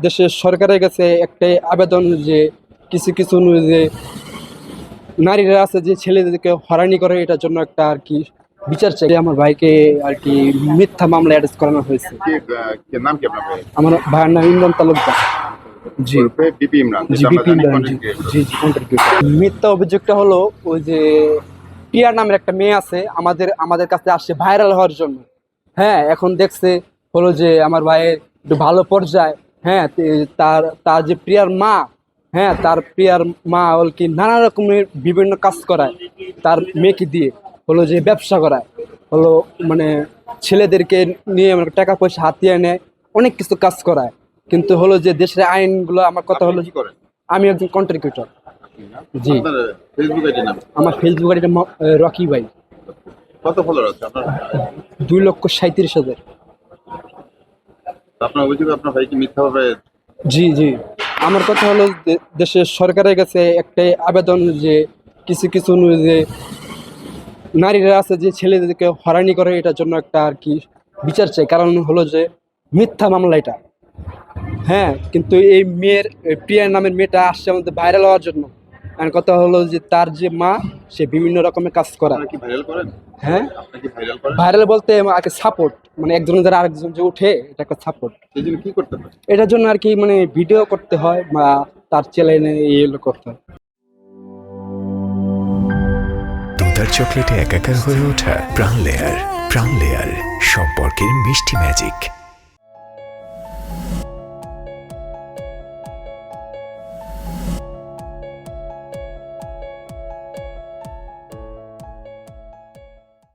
দেশের সরকারের কাছে একটাই আবেদন যে কিছু কিছু যে নারীরা আছে যে ছেলেদেরকে হয়রানি করে, এটার জন্য একটা আর কি বিচার চাই। আমার ভাইকে আর কি মিথ্যা মামলা অ্যারেস্ট করানো হয়েছে। নাম কি আপনার ভাই? আমার ভাইয়ের নাম ইমরান তালুকদার। জি বিপি ইমরান। জি বিপি ইমরান। জি জি content creator। মিথ্যা অভিযোগটা হলো ওই যে প্রিয়া নামের একটা মেয়ে আছে, আমাদের আমাদের কাছে আসছে ভাইরাল হওয়ার জন্য। হ্যাঁ, এখন দেখছে হলো যে আমার ভাইয়ের একটু ভালো পর্যায়ে, হ্যাঁ, তার তার যে প্রিয়ার মা, হ্যাঁ, তার প্রিয়ার মা হল কি নানা রকমের বিভিন্ন কাজ করায় তার মেয়েকে দিয়ে, হলো যে ব্যবসা করায়, হলো মানে ছেলেদেরকে নিয়ে টাকা পয়সা হাতিয়ে নেয়, অনেক কিছু কাজ করায়। কিন্তু হলো যে দেশের আইনগুলো, আমার কথা হলো, কি করেন? আমি একজন কন্টেন্ট ক্রিয়েটর। জি। আপনার ফেসবুক আইডি নাম? আমার ফেসবুক আইডিটা রকি ভাই। কত ফলোয়ার আছে আপনার? 2,37,000। আপনার অভিযোগ আপনার ভাইকে মিথ্যাভাবে? জি জি। আমার কথা হলো দেশের সরকারের কাছে একটাই আবেদন যে কিছু কিছু যে নারীরা আছে যে ছেলেদেরকে হয়রানি করে, এটার জন্য একটা আর কি বিচার চাই। কারণ হলো যে মিথ্যা মামলা এটা। হ্যাঁ, কিন্তু এই মেয়ের প্রিয়া নামের মেয়েটা আসছে আমাদের ভাইরাল হওয়ার জন্য। আর কথা হলো যে তার যে মা, সে বিভিন্ন রকমের কাজ করা। আপনারা কি ভাইরাল করেন? হ্যাঁ, আপনি কি ভাইরাল করেন? ভাইরাল বলতে আর কি সাপোর্ট, মানে একজনের দ্বারা আরেকজন যে উঠে, এটা একটা সাপোর্ট। এই জন্য কি করতে পারেন? এটার জন্য আর কি মানে ভিডিও করতে হয় বা তার চ্যানেলে এগুলো করতে হয়। দুধার চকলেটে একাকার হয়ে ওঠা প্রাণ লেয়ার। প্রাণ লেয়ার, সম্পর্কের মিষ্টি ম্যাজিক।